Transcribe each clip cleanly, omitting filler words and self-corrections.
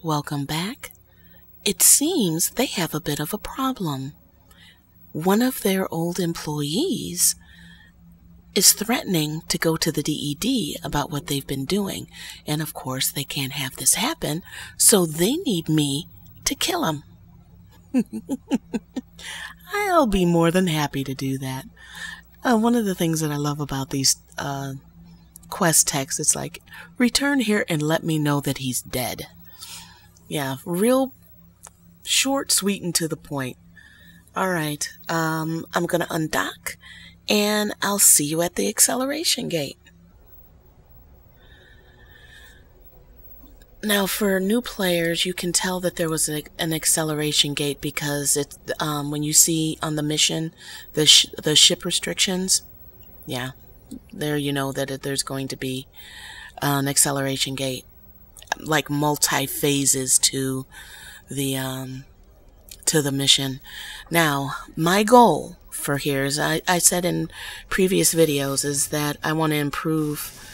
Welcome back. It seems they have a bit of a problem. One of their old employees is threatening to go to the DED about what they've been doing. And of course, they can't have this happen, so they need me to kill him. I'll be more than happy to do that. One of the things that I love about these quest texts, it's like, return here and let me know that he's dead. Yeah, real short, sweet, and to the point. Alright, I'm going to undock, and I'll see you at the acceleration gate. Now, for new players, you can tell that there was an acceleration gate because it's when you see on the mission the ship restrictions. Yeah, there you know that there's going to be an acceleration gate, like multi-phases to the mission. Now, my goal for here is, I said in previous videos, is that I want to improve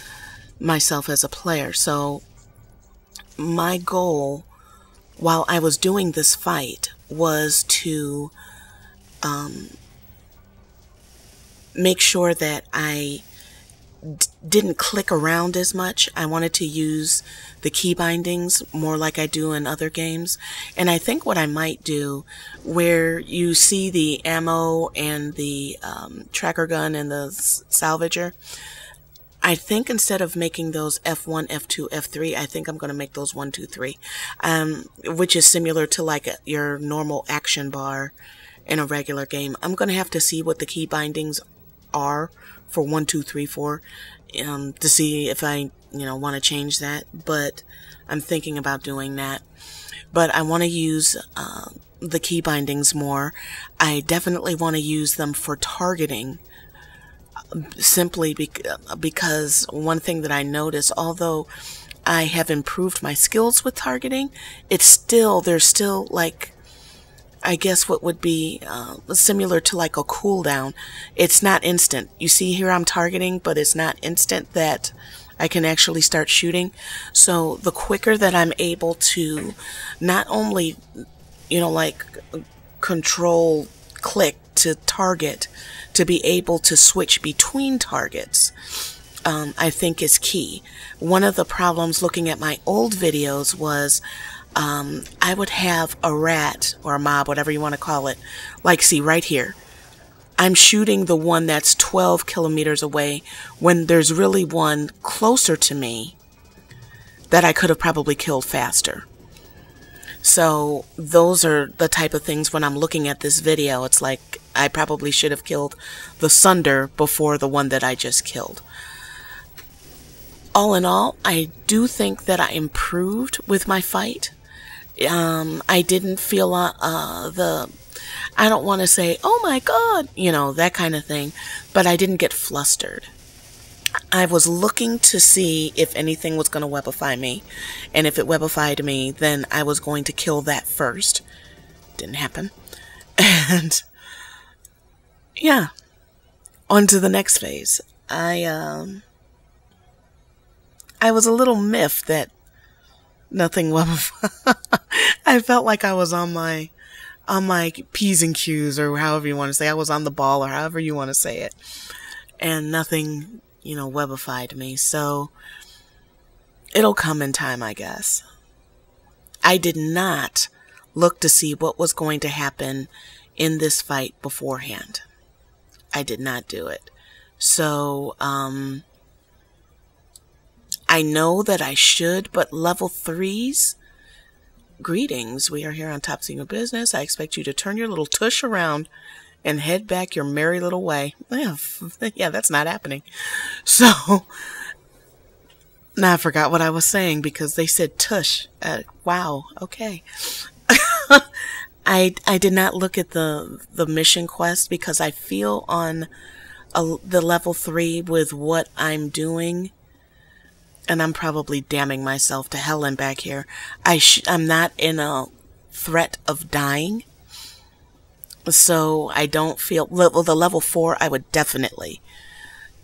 myself as a player. So my goal while I was doing this fight was to make sure that I didn't click around as much. I wanted to use the key bindings more like I do in other games. And I think what I might do, where you see the ammo and the tracker gun and the salvager, I think instead of making those F1, F2, F3, I think I'm going to make those 1, 2, 3, which is similar to like your normal action bar in a regular game. I'm going to have to see what the key bindings are for 1, 2, 3, 4, to see if I, want to change that. But I'm thinking about doing that. But I want to use the key bindings more. I definitely want to use them for targeting, simply because one thing that I notice, although I have improved my skills with targeting, there's still like, I guess what would be similar to like a cooldown. It's not instant. You see here I'm targeting, but it's not instant that I can actually start shooting. So the quicker that I'm able to not only, like control click to target, to be able to switch between targets, I think is key. One of the problems looking at my old videos was I would have a rat or a mob, whatever you want to call it, like, see right here, I'm shooting the one that's 12 kilometers away when there's really one closer to me that I could have probably killed faster. So those are the type of things when I'm looking at this video, it's like I probably should have killed the Sunder before the one that I just killed. All in all, I do think that I improved with my fight. I didn't feel I don't want to say, oh my god, that kind of thing, but I didn't get flustered. I was looking to see if anything was going to webify me, and if it webified me, then I was going to kill that first. Didn't happen. And yeah, on to the next phase. I was a little miffed that nothing webified. I felt like I was on my P's and Q's, or however you want to say. I was on the ball, or however you want to say it, and nothing, webified me. So it'll come in time, I guess. I did not look to see what was going to happen in this fight beforehand. I did not do it. So I know that I should, but level 3s, greetings. We are here on Top Secret Business. I expect you to turn your little tush around and head back your merry little way. Yeah, that's not happening. So now I forgot what I was saying because they said tush. Wow. Okay. I did not look at the mission quest because I feel on the level 3 with what I'm doing, and I'm probably damning myself to hell and back here. I'm not in a threat of dying, so I don't feel the level 4. I would definitely,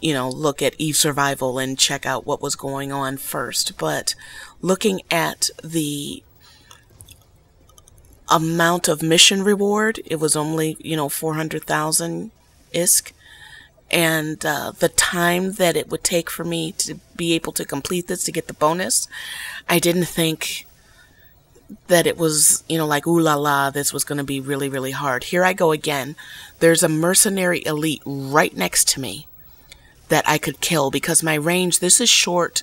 look at Eve Survival and check out what was going on first. But looking at the amount of mission reward. It was only, 400,000 ISK. And the time that it would take for me to be able to complete this to get the bonus, I didn't think that it was, like, ooh la la, this was going to be really, really hard. Here I go again. There's a mercenary elite right next to me that I could kill because my range, this is short-ranged.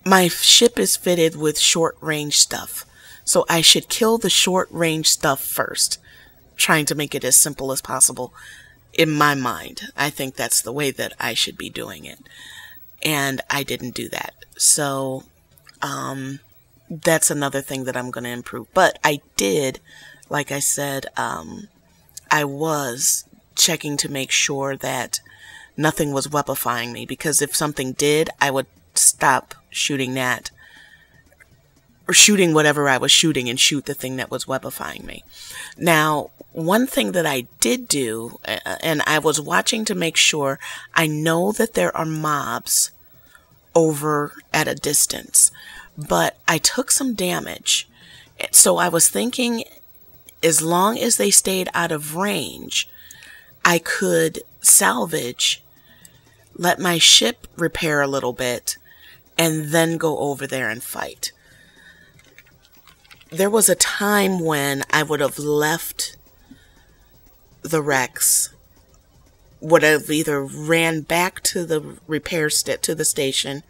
My ship is fitted with short-range stuff. So I should kill the short-range stuff first, trying to make it as simple as possible in my mind. I think that's the way that I should be doing it. And I didn't do that. So that's another thing that I'm going to improve. But I did, like I said, I was checking to make sure that nothing was weapifying me. Because if something did, I would stop shooting that. Or shooting whatever I was shooting and shoot the thing that was weapifying me. Now, one thing that I did do, and I was watching to make sure, I know that there are mobs over at a distance, but I took some damage. So I was thinking, as long as they stayed out of range, I could salvage, let my ship repair a little bit, and then go over there and fight. There was a time when I would have left the wrecks, would have either ran back to the to the station,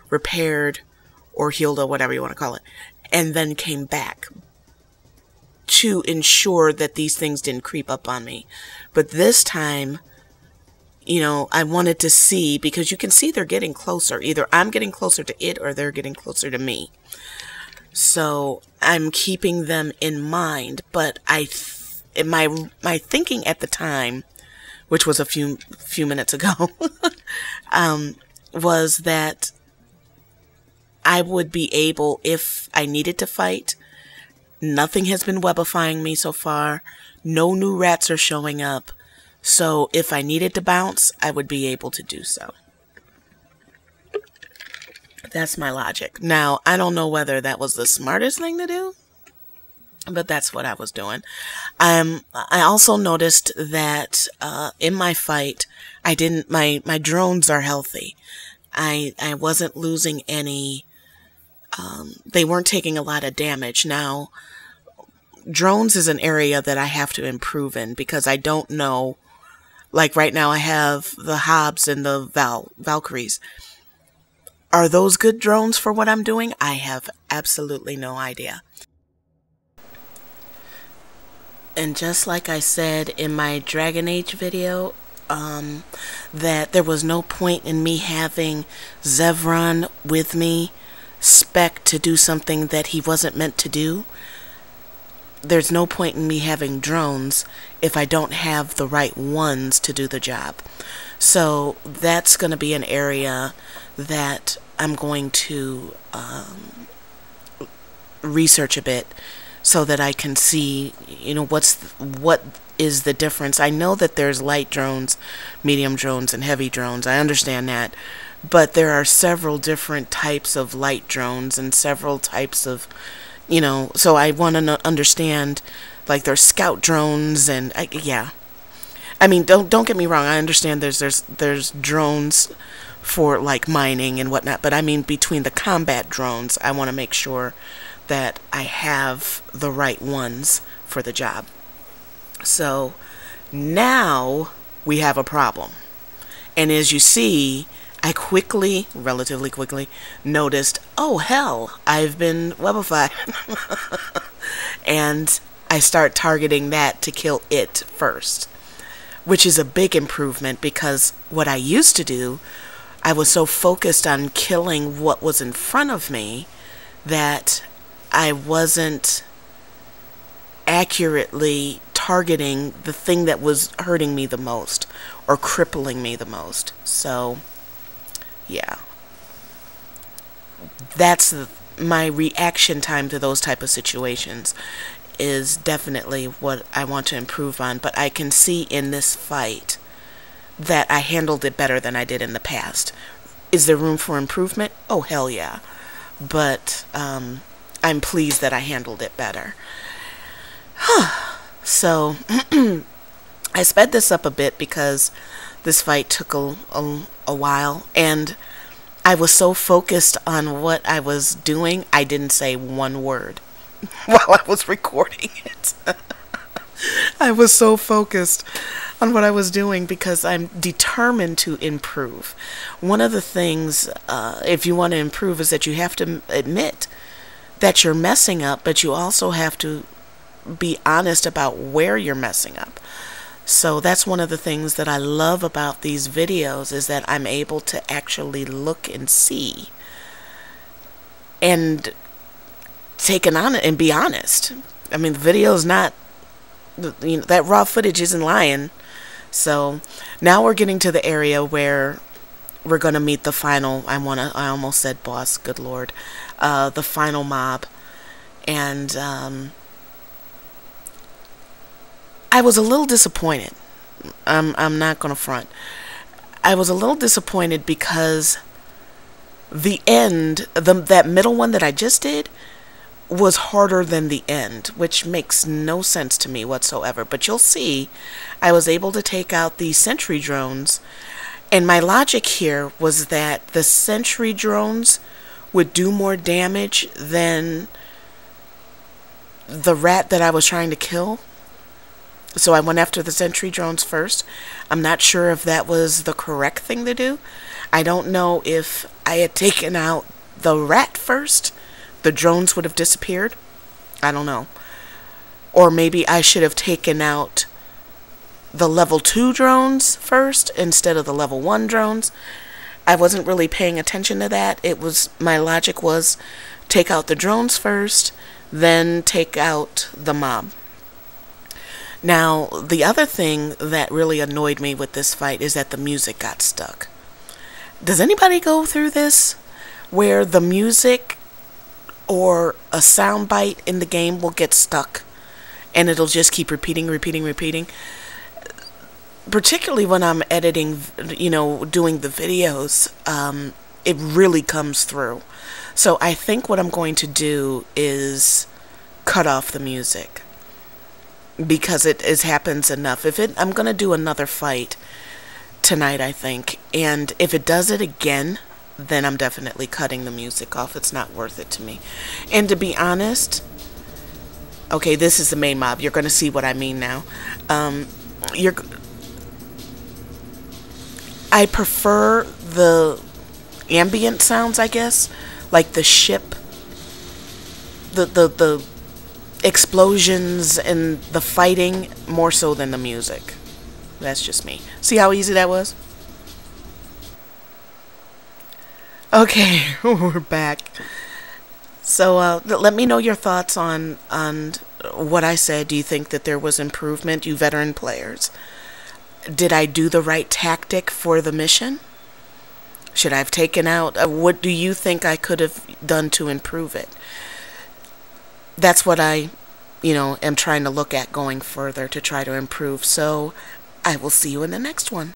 repaired or healed or whatever you want to call it, and then came back to ensure that these things didn't creep up on me. But this time, I wanted to see, because you can see they're getting closer. Either I'm getting closer to it or they're getting closer to me. So I'm keeping them in mind, but my thinking at the time, which was a few minutes ago, was that I would be able, if I needed to fight. Nothing has been webifying me so far. No new rats are showing up. So if I needed to bounce, I would be able to do so. That's my logic. Now, I don't know whether that was the smartest thing to do, but that's what I was doing. I also noticed that in my fight, my drones are healthy. I wasn't losing any, they weren't taking a lot of damage. Now, drones is an area that I have to improve in, because I don't know, like right now I have the Hobbs and the Valkyries. Are those good drones for what I'm doing? I have absolutely no idea. And just like I said in my Dragon Age video, that there was no point in me having Zevran with me, spec to do something that he wasn't meant to do. There's no point in me having drones if I don't have the right ones to do the job. So that's going to be an area that I'm going to research a bit, so that I can see, what is the difference. I know that there's light drones, medium drones, and heavy drones. I understand that. But there are several different types of light drones and several types of, so I want to understand, like, there's scout drones and, yeah. I mean, don't get me wrong. I understand there's drones for, like, mining and whatnot. But I mean, between the combat drones, I want to make sure that I have the right ones for the job. So now we have a problem. And as you see, I relatively quickly, noticed, oh hell, I've been webified. And I start targeting that to kill it first, which is a big improvement, because what I used to do, I was so focused on killing what was in front of me that I wasn't accurately targeting the thing that was hurting me the most or crippling me the most. So, yeah. That's my reaction time to those type of situations is definitely what I want to improve on. But I can see in this fight that I handled it better than I did in the past. Is there room for improvement? Oh, hell yeah. but I'm pleased that I handled it better. So I sped this up a bit because this fight took a while, and I was so focused on what I was doing, I didn't say one word while I was recording it. I was so focused on what I was doing because I'm determined to improve. One of the things, if you want to improve, is that you have to admit that you're messing up, but you also have to be honest about where you're messing up. So that's one of the things that I love about these videos, is that I'm able to actually look and see and take it on and be honest. I mean, the video is not, you know, that raw footage isn't lying. So now we're getting to the area where we're going to meet the final, I almost said boss, good lord, the final mob. And I was a little disappointed. I'm not going to front. I was a little disappointed because the end, that middle one that I just did, was harder than the end, which makes no sense to me whatsoever. But you'll see, I was able to take out the sentry drones, and my logic here was that the sentry drones would do more damage than the rat that I was trying to kill. So I went after the sentry drones first. I'm not sure if that was the correct thing to do. I don't know if I had taken out the rat first, the drones would have disappeared. I don't know. Or maybe I should have taken out the level 2 drones first instead of the level 1 drones. I wasn't really paying attention to that. My logic was take out the drones first, then take out the mob. Now, the other thing that really annoyed me with this fight is that the music got stuck. Does anybody go through this, where the music or a sound bite in the game will get stuck and it'll just keep repeating? Particularly when I'm editing, you know, doing the videos, it really comes through. So I think what I'm going to do is cut off the music, because it happens enough. I'm going to do another fight tonight, I think, and if it does it again, then I'm definitely cutting the music off. It's not worth it to me. And to be honest, okay, this is the main mob. You're going to see what I mean now. I prefer the ambient sounds, I guess, like the ship, the explosions and the fighting, more so than the music. That's just me. See how easy that was? Okay, we're back. So let me know your thoughts on what I said. Do you think that there was improvement, you veteran players? Did I do the right tactic for the mission? Should I have taken out? What do you think I could have done to improve it? That's what I, am trying to look at going further to try to improve. So I will see you in the next one.